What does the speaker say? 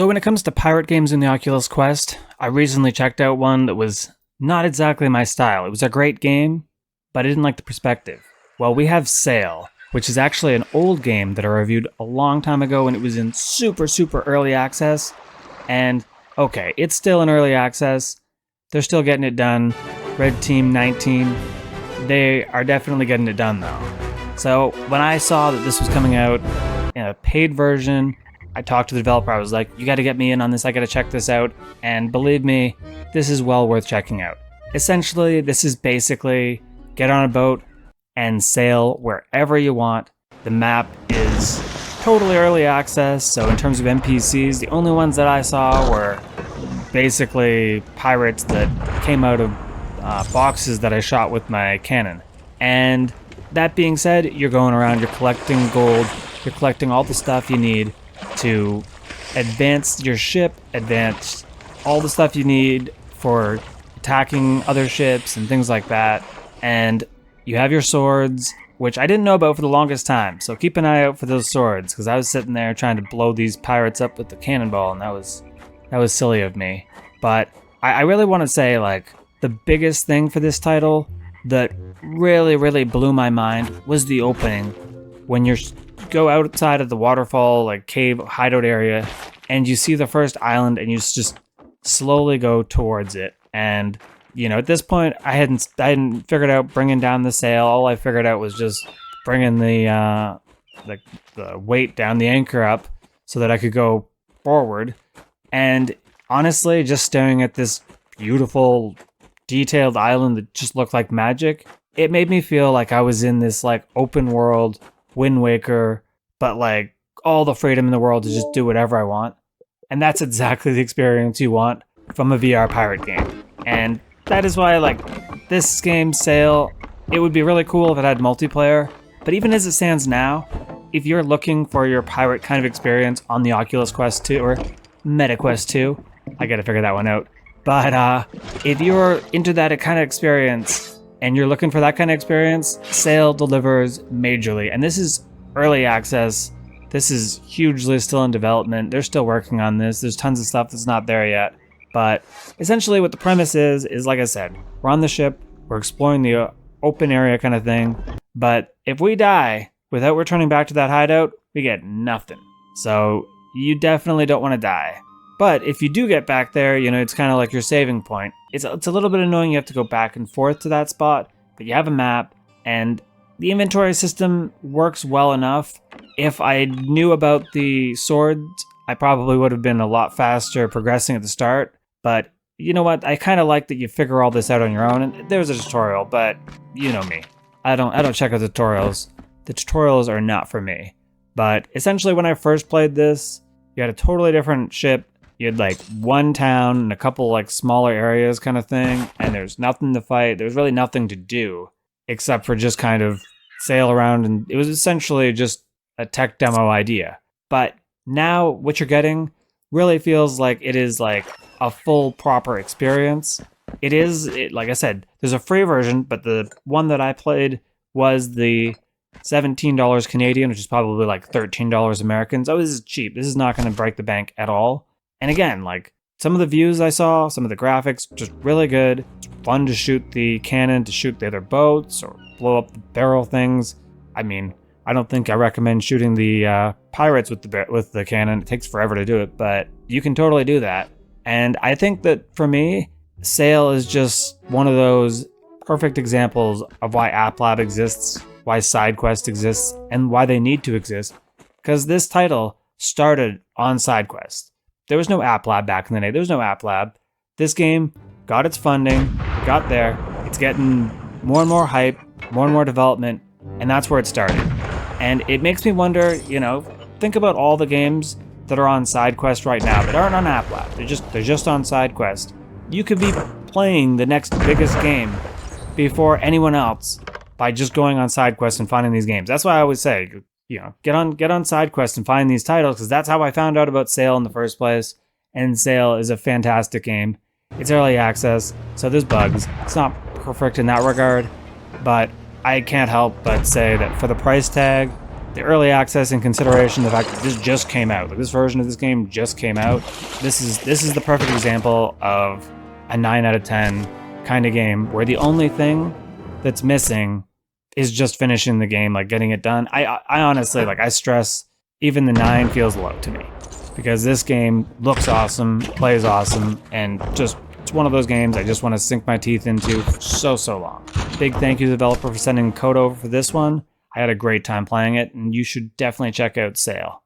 So when it comes to pirate games in the Oculus Quest, I recently checked out one that was not exactly my style. It was a great game, but I didn't like the perspective. Well, we have Sail, which is actually an old game that I reviewed a long time ago when it was in super early access. And okay, it's still in early access. They're still getting it done. Red Team 19, they are definitely getting it done though. So when I saw that this was coming out in a paid version, I talked to the developer. I was like, you got to get me in on this. I got to check this out. And believe me, this is well worth checking out. Essentially, this is basically get on a boat and sail wherever you want. The map is totally early access. So in terms of NPCs, the only ones that I saw were basically pirates that came out of boxes that I shot with my cannon. And that being said, you're going around, you're collecting gold, you're collecting all the stuff you need to advance your ship, advance all the stuff you need for attacking other ships and things like that. And you have your swords, which I didn't know about for the longest time. So keep an eye out for those swords, because I was sitting there trying to blow these pirates up with the cannonball, and that was silly of me. But I really want to say, like, the biggest thing for this title that really blew my mind was the opening. When you go outside of the waterfall, like cave hideout area, and you see the first island, and you just slowly go towards it. And you know, at this point, I hadn't figured out bringing down the sail. All I figured out was just bringing the weight down, the anchor up, so that I could go forward. And honestly, just staring at this beautiful, detailed island that just looked like magic, it made me feel like I was in this like open world Wind Waker, but like all the freedom in the world to just do whatever I want. And that's exactly the experience you want from a VR pirate game. And that is why I like this game, Sail. It would be really cool if it had multiplayer, but even as it stands now, if you're looking for your pirate kind of experience on the Oculus Quest 2 or MetaQuest 2, I gotta figure that one out. But if you're into that kind of experience and you're looking for that kind of experience, Sail delivers majorly. And this is early access. This is hugely still in development. They're still working on this. There's tons of stuff that's not there yet. But essentially what the premise is like I said, we're on the ship, we're exploring the open area kind of thing. But if we die without returning back to that hideout, we get nothing. So you definitely don't want to die. But if you do get back there, you know, it's kind of like your saving point. It's a little bit annoying you have to go back and forth to that spot, but you have a map, and the inventory system works well enough. If I knew about the swords, I probably would have been a lot faster progressing at the start. But you know what? I kind of like that you figure all this out on your own, and there's a tutorial, but you know me. I don't check out the tutorials. The tutorials are not for me. But essentially when I first played this, you had a totally different ship. You had like one town and a couple like smaller areas kind of thing, and there's nothing to fight. There's really nothing to do except for just kind of sail around, and it was essentially just a tech demo idea. But now what you're getting really feels like it is like a full proper experience. Like I said, there's a free version, but the one that I played was the $17 Canadian, which is probably like $13 American. So this is cheap. This is not going to break the bank at all. And again, like some of the views I saw, some of the graphics, just really good. It's fun to shoot the cannon, to shoot the other boats, or blow up the barrel things. I mean, I don't think I recommend shooting the pirates with the cannon. It takes forever to do it, but you can totally do that. And I think that for me, Sail is just one of those perfect examples of why App Lab exists, why SideQuest exists, and why they need to exist. Because this title started on SideQuest. There was no App Lab back in the day. There was no App Lab. This game got its funding, it got there, it's getting more and more hype, more and more development, and that's where it started. And it makes me wonder, you know, think about all the games that are on SideQuest right now that aren't on App Lab. They're just on SideQuest. You could be playing the next biggest game before anyone else by just going on SideQuest and finding these games. That's why I always say, you know, get on SideQuest and find these titles, because that's how I found out about Sail in the first place. And Sail is a fantastic game. It's early access, so there's bugs. It's not perfect in that regard, but I can't help but say that for the price tag the early access and consideration, the fact that this just came out, like this version of this game just came out. This is the perfect example of a 9 out of 10 kind of game where the only thing that's missing is just finishing the game, like getting it done. I honestly, like, I stress even the 9 feels low to me because this game looks awesome, plays awesome, and just it's one of those games I just want to sink my teeth into for so long. Big thank you to the developer for sending code over for this one. I had a great time playing it, and you should definitely check out Sail.